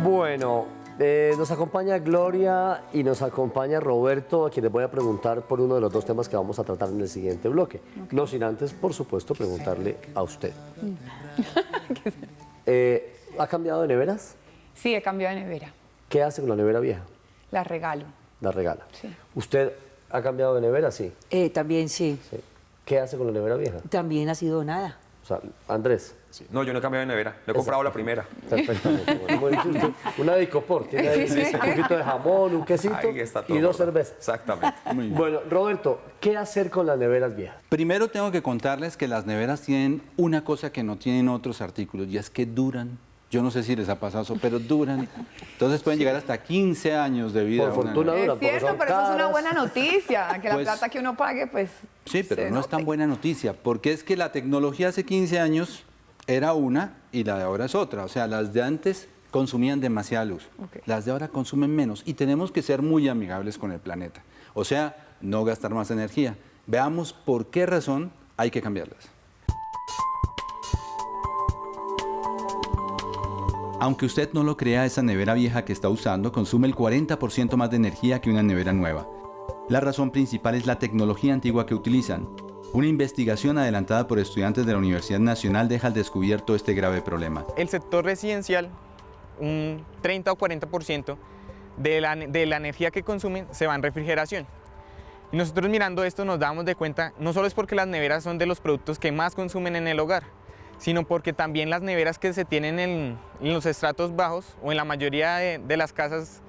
Bueno, nos acompaña Gloria y nos acompaña Roberto, a quien les voy a preguntar por uno de los dos temas que vamos a tratar en el siguiente bloque. No sin antes, por supuesto, preguntarle a usted. ¿Ha cambiado de neveras? Sí, he cambiado de nevera. ¿Qué hace con la nevera vieja? La regalo. La regala. Sí. ¿Usted ha cambiado de nevera? Sí. También sí. Sí. ¿Qué hace con la nevera vieja? También ha sido nada. O sea, Andrés. No, yo no he cambiado de nevera. Le he comprado la primera. Perfectamente. Bueno, como dice usted, una de Icopor, tiene ahí un poquito de jamón, un quesito Ahí está todo y 2 orden. cervezas. Exactamente. Bueno, Roberto, ¿qué hacer con las neveras viejas? Primero tengo que contarles que las neveras tienen una cosa que no tienen otros artículos y es que duran. Yo no sé si les ha pasado eso, pero duran. Entonces pueden llegar hasta 15 años de vida. Por fortuna nevera. duran, Es porque cierto, son pero eso es una caras. buena noticia, que la Pues, plata que uno pague, pues... Sí, pero se no es tan note. buena noticia, porque es que la tecnología hace 15 años era una y la de ahora es otra. O sea, las de antes consumían demasiada luz, las de ahora consumen menos y tenemos que ser muy amigables con el planeta. O sea, no gastar más energía. Veamos por qué razón hay que cambiarlas. Aunque usted no lo crea, esa nevera vieja que está usando consume el 40% más de energía que una nevera nueva. La razón principal es la tecnología antigua que utilizan. Una investigación adelantada por estudiantes de la Universidad Nacional deja al descubierto este grave problema. El sector residencial, un 30 o 40% de la energía que consumen se va en refrigeración. Y nosotros mirando esto nos damos de cuenta, no solo es porque las neveras son de los productos que más consumen en el hogar, sino porque también las neveras que se tienen en los estratos bajos o en la mayoría de las casas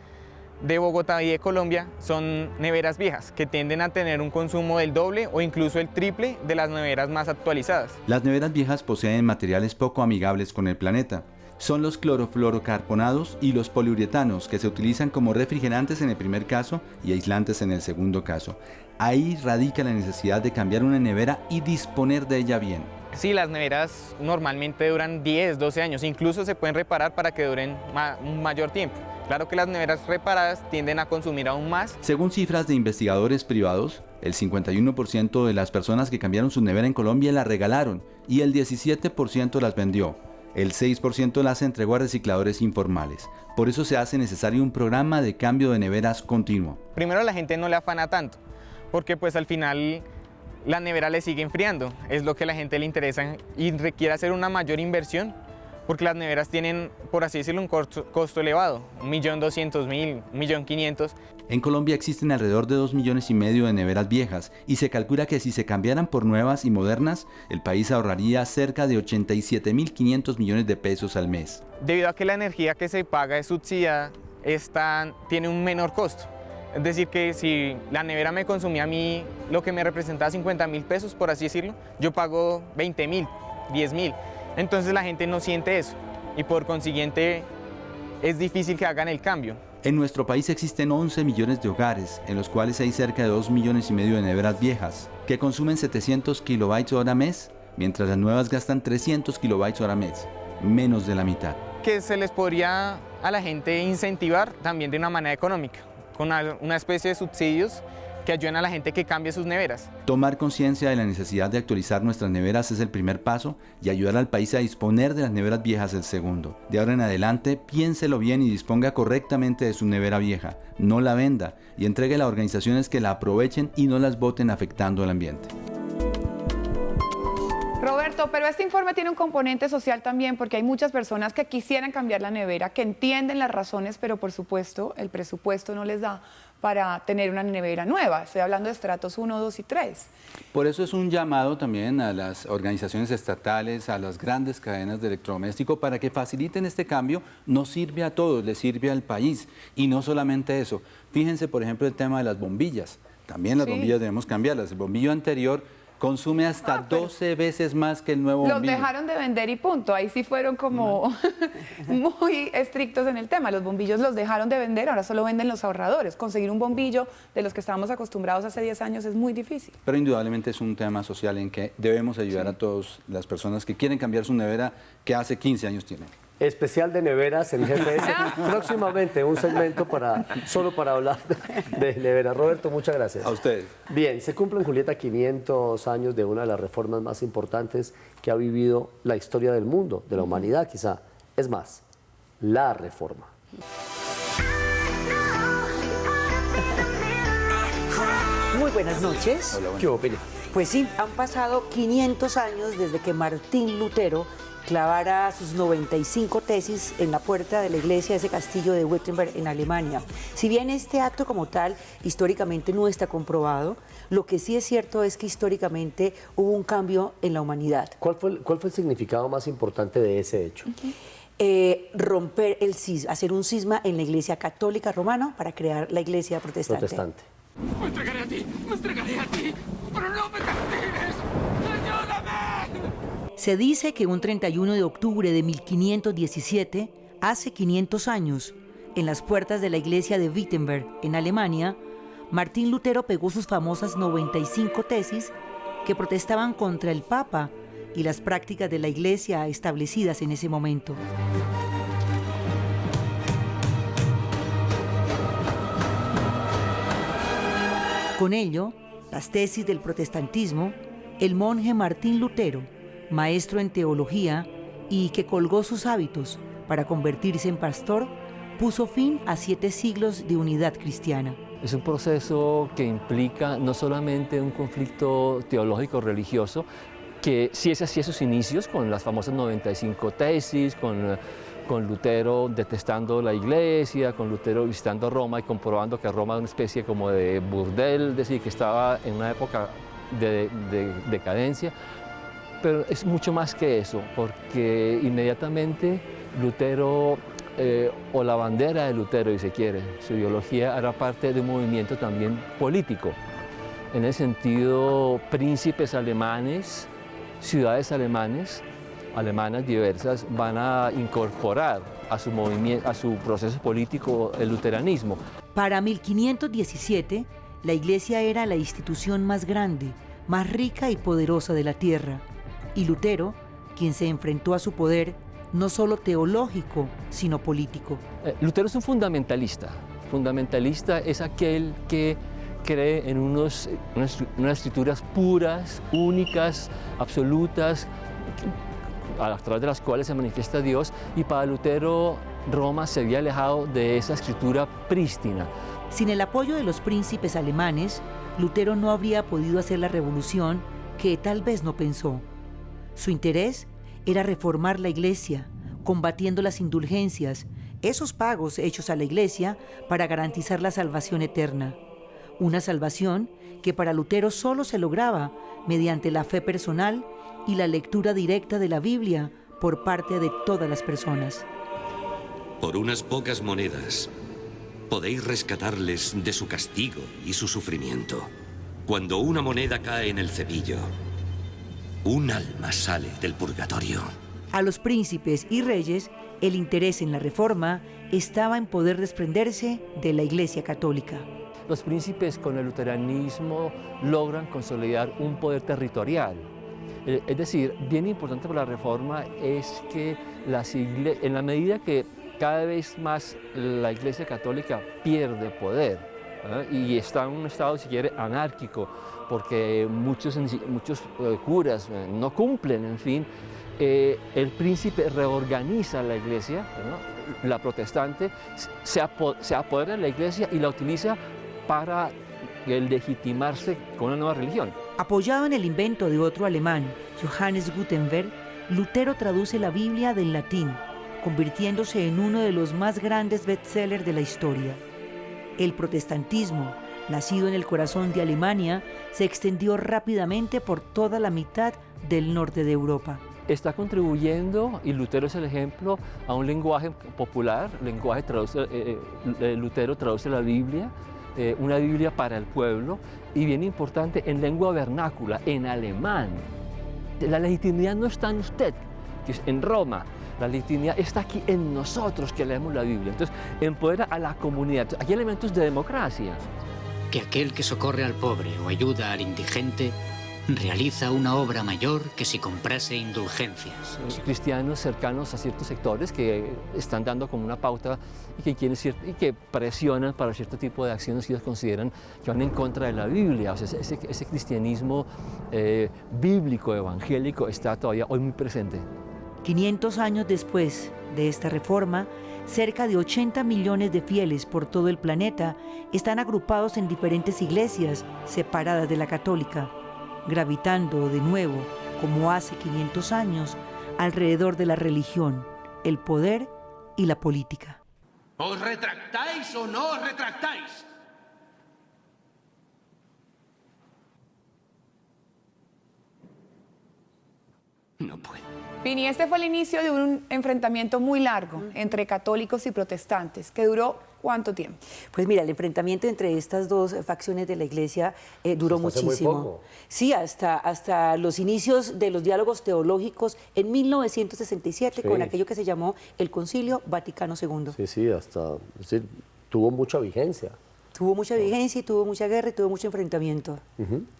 de Bogotá y de Colombia son neveras viejas que tienden a tener un consumo del doble o incluso el triple de las neveras más actualizadas. Las neveras viejas poseen materiales poco amigables con el planeta. Son los clorofluorocarbonados y los poliuretanos que se utilizan como refrigerantes en el primer caso y aislantes en el segundo caso. Ahí radica la necesidad de cambiar una nevera y disponer de ella bien. Sí, las neveras normalmente duran 10, 12 años, incluso se pueden reparar para que duren un mayor tiempo. Claro que las neveras reparadas tienden a consumir aún más. Según cifras de investigadores privados, el 51% de las personas que cambiaron su nevera en Colombia la regalaron y el 17% las vendió. El 6% las entregó a recicladores informales. Por eso se hace necesario un programa de cambio de neveras continuo. Primero, la gente no le afana tanto, porque pues al final la nevera le sigue enfriando, es lo que a la gente le interesa y requiere hacer una mayor inversión, porque las neveras tienen, por así decirlo, un costo elevado, 1.200.000, 1.500.000. En Colombia existen alrededor de 2,5 millones de neveras viejas y se calcula que si se cambiaran por nuevas y modernas, el país ahorraría cerca de 87.500 millones de pesos al mes. Debido a que la energía que se paga es subsidiada, tiene un menor costo. Es decir, que si la nevera me consumía a mí lo que me representaba 50.000 pesos, por así decirlo, yo pago 20.000, 10.000. Entonces la gente no siente eso y por consiguiente es difícil que hagan el cambio. En nuestro país existen 11 millones de hogares, en los cuales hay cerca de 2,5 millones de neveras viejas, que consumen 700 kilobytes hora mes, mientras las nuevas gastan 300 kilobytes hora mes, menos de la mitad. Que se les podría a la gente incentivar también de una manera económica, con una especie de subsidios que ayuden a la gente que cambie sus neveras. Tomar conciencia de la necesidad de actualizar nuestras neveras es el primer paso y ayudar al país a disponer de las neveras viejas el segundo. De ahora en adelante, piénselo bien y disponga correctamente de su nevera vieja. No la venda y entréguela a organizaciones que la aprovechen y no las boten afectando el ambiente. Roberto, pero este informe tiene un componente social también porque hay muchas personas que quisieran cambiar la nevera, que entienden las razones, pero por supuesto el presupuesto no les da para tener una nevera nueva. Estoy hablando de estratos 1, 2 y 3. Por eso es un llamado también a las organizaciones estatales, a las grandes cadenas de electrodoméstico para que faciliten este cambio. Nos sirve a todos, le sirve al país. Y no solamente eso. Fíjense, por ejemplo, el tema de las bombillas. También las bombillas debemos cambiarlas. El bombillo anterior consume hasta 12 veces más que el nuevo bombillo. Los dejaron de vender y punto. Ahí sí fueron como muy estrictos en el tema. Los bombillos los dejaron de vender, ahora solo venden los ahorradores. Conseguir un bombillo de los que estábamos acostumbrados hace 10 años es muy difícil. Pero indudablemente es un tema social en que debemos ayudar a todas las personas que quieren cambiar su nevera que hace 15 años tienen. Especial de neveras en GPS. Próximamente un segmento solo para hablar de neveras. Roberto, muchas gracias. A ustedes. Bien, se cumplen, Julieta, 500 años de una de las reformas más importantes que ha vivido la historia del mundo, de la humanidad quizá. Es más, la reforma. Muy buenas noches. ¿Qué opina? Pues sí, han pasado 500 años desde que Martín Lutero clavara sus 95 tesis en la puerta de la iglesia de ese castillo de Wittenberg en Alemania. Si bien este acto como tal históricamente no está comprobado, lo que sí es cierto es que históricamente hubo un cambio en la humanidad. ¿Cuál fue el significado más importante de ese hecho? Romper el cisma, hacer un cisma en la iglesia católica romana para crear la iglesia protestante. Me entregaré a ti, pero no me castigues. ¡Ayúdame! Se dice que un 31 de octubre de 1517, hace 500 años, en las puertas de la iglesia de Wittenberg, en Alemania, Martín Lutero pegó sus famosas 95 tesis que protestaban contra el Papa y las prácticas de la iglesia establecidas en ese momento. Con ello, las tesis del protestantismo, el monje Martín Lutero, maestro en teología y que colgó sus hábitos para convertirse en pastor, puso fin a 7 siglos de unidad cristiana. Es un proceso que implica no solamente un conflicto teológico religioso, que sí es así a sus inicios, con las famosas 95 tesis, con Lutero detestando la iglesia, con Lutero visitando Roma y comprobando que Roma era una especie como de burdel, es decir, que estaba en una época de decadencia. Pero es mucho más que eso, porque inmediatamente Lutero, o la bandera de Lutero, si se quiere, su ideología era parte de un movimiento también político. En el sentido, príncipes alemanes, ciudades alemanas diversas van a incorporar a su movimiento, a su proceso político, el luteranismo. Para 1517, la iglesia era la institución más grande, más rica y poderosa de la tierra. Y Lutero, quien se enfrentó a su poder, no solo teológico, sino político. Lutero es un fundamentalista. Fundamentalista es aquel que cree en unas escrituras puras, únicas, absolutas, a través de las cuales se manifiesta Dios, y para Lutero Roma se había alejado de esa escritura prístina. Sin el apoyo de los príncipes alemanes, Lutero no habría podido hacer la revolución que tal vez no pensó. Su interés era reformar la iglesia, combatiendo las indulgencias, esos pagos hechos a la iglesia para garantizar la salvación eterna. Una salvación que para Lutero solo se lograba mediante la fe personal y la lectura directa de la Biblia por parte de todas las personas. Por unas pocas monedas podéis rescatarles de su castigo y su sufrimiento. Cuando una moneda cae en el cepillo, un alma sale del purgatorio. A los príncipes y reyes, el interés en la reforma estaba en poder desprenderse de la Iglesia Católica. Los príncipes con el luteranismo logran consolidar un poder territorial. Es decir, bien importante para la reforma es que en la medida que cada vez más la Iglesia Católica pierde poder, y está en un estado, si quiere, anárquico, porque muchos curas no cumplen, en fin, el príncipe reorganiza la iglesia, ¿no? La protestante se apodera de la iglesia y la utiliza para legitimarse con una nueva religión. Apoyado en el invento de otro alemán, Johannes Gutenberg, Lutero traduce la Biblia del latín, convirtiéndose en uno de los más grandes bestsellers de la historia. El protestantismo, nacido en el corazón de Alemania, se extendió rápidamente por toda la mitad del norte de Europa. Está contribuyendo, y Lutero es el ejemplo, a un lenguaje popular. Lutero traduce la Biblia, una Biblia para el pueblo, y bien importante, en lengua vernácula, en alemán. La legitimidad no está en usted, que es en Roma. La legitimidad está aquí en nosotros que leemos la Biblia. Entonces, empodera a la comunidad. Entonces, aquí hay elementos de democracia. Que aquel que socorre al pobre o ayuda al indigente realiza una obra mayor que si comprase indulgencias. Los cristianos cercanos a ciertos sectores que están dando como una pauta y que quieren y que presionan para cierto tipo de acciones que ellos consideran que van en contra de la Biblia. O sea, ese cristianismo bíblico, evangélico, está todavía hoy muy presente. 500 años después de esta reforma, cerca de 80 millones de fieles por todo el planeta están agrupados en diferentes iglesias separadas de la católica, gravitando de nuevo, como hace 500 años, alrededor de la religión, el poder y la política. ¿Os retractáis o no os retractáis? No puedo. Pini, este fue el inicio de un enfrentamiento muy largo entre católicos y protestantes, que duró ¿cuánto tiempo? Pues mira, el enfrentamiento entre estas dos facciones de la Iglesia duró muchísimo. Muy poco. Sí, hasta los inicios de los diálogos teológicos en 1967, con aquello que se llamó el Concilio Vaticano II. Sí, es decir, tuvo mucha vigencia. Tuvo mucha vigencia y tuvo mucha guerra y tuvo mucho enfrentamiento.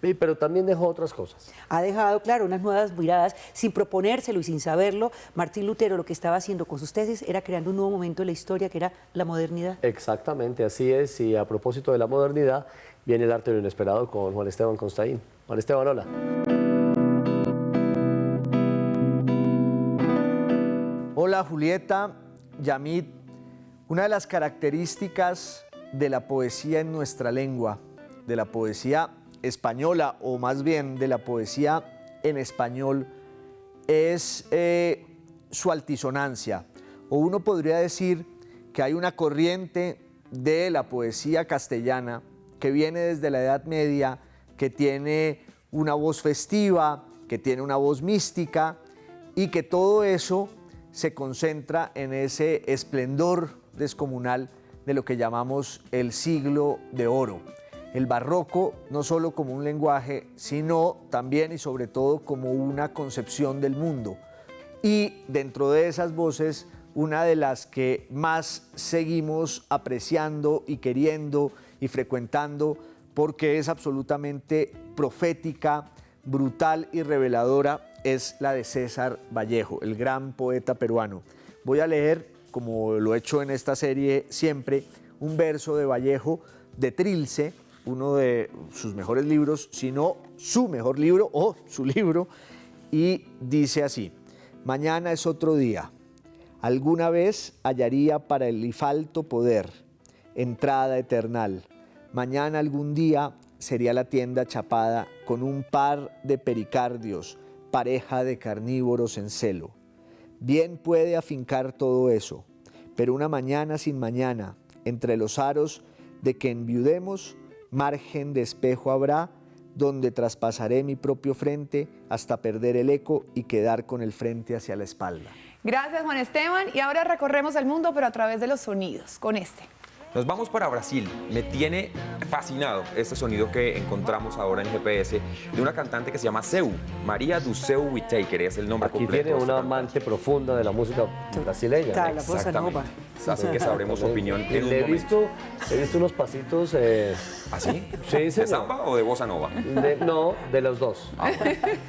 Pero también dejó otras cosas. Ha dejado, claro, unas nuevas miradas, sin proponérselo y sin saberlo. Martín Lutero lo que estaba haciendo con sus tesis era creando un nuevo momento de la historia, que era la modernidad. Exactamente, así es. Y a propósito de la modernidad, viene el arte de lo inesperado con Juan Esteban Constaín. Juan Esteban, hola. Hola Julieta, Yamit. Una de las características de la poesía en nuestra lengua, de la poesía española, o más bien de la poesía en español, es su altisonancia. O uno podría decir que hay una corriente de la poesía castellana que viene desde la Edad Media, que tiene una voz festiva, que tiene una voz mística, y que todo eso se concentra en ese esplendor descomunal de lo que llamamos el siglo de oro. El barroco no solo como un lenguaje, sino también y sobre todo como una concepción del mundo. Y dentro de esas voces, una de las que más seguimos apreciando y queriendo y frecuentando, porque es absolutamente profética, brutal y reveladora, es la de César Vallejo, el gran poeta peruano. Voy a leer, como lo he hecho en esta serie siempre, un verso de Vallejo, de Trilce, uno de sus mejores libros, si no su mejor libro o su libro, y dice así: mañana es otro día, alguna vez hallaría para el ifalto poder, entrada eternal, mañana algún día sería la tienda chapada con un par de pericardios, pareja de carnívoros en celo. Bien puede afincar todo eso, pero una mañana sin mañana, entre los aros de que enviudemos, margen de espejo habrá, donde traspasaré mi propio frente hasta perder el eco y quedar con el frente hacia la espalda. Gracias, Juan Esteban. Y ahora recorremos el mundo, pero a través de los sonidos, con este. Nos vamos para Brasil. Me tiene fascinado este sonido que encontramos ahora en GPS de una cantante que se llama Seu, Maria do Seu Whittaker, es el nombre Aquí completo. tiene una amante profunda de la música brasileña. Claro, la bossa nova. Así que sabremos su opinión en un he momento. visto unos pasitos. ¿Así? Sí, ¿De señor. samba o de bossa nova? No, de los dos.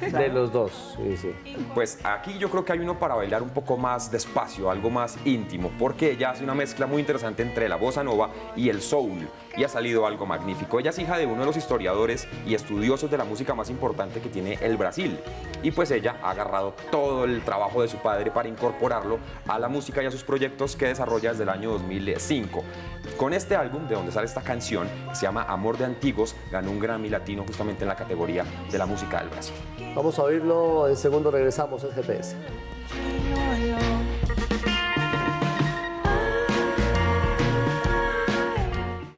De los dos, sí. Pues aquí yo creo que hay uno para bailar un poco más despacio, algo más íntimo, porque ella hace una mezcla muy interesante entre la bossa nova y el soul, y ha salido algo magnífico. Ella es hija de uno de los historiadores y estudiosos de la música más importante que tiene el Brasil, y pues ella ha agarrado todo el trabajo de su padre para incorporarlo a la música y a sus proyectos que desarrolla desde el año 2005. Con este álbum, de donde sale esta canción, se llama Amor de Antigos, ganó un Grammy Latino justamente en la categoría de la música del Brasil. Vamos a oírlo en segundo, regresamos en GPS.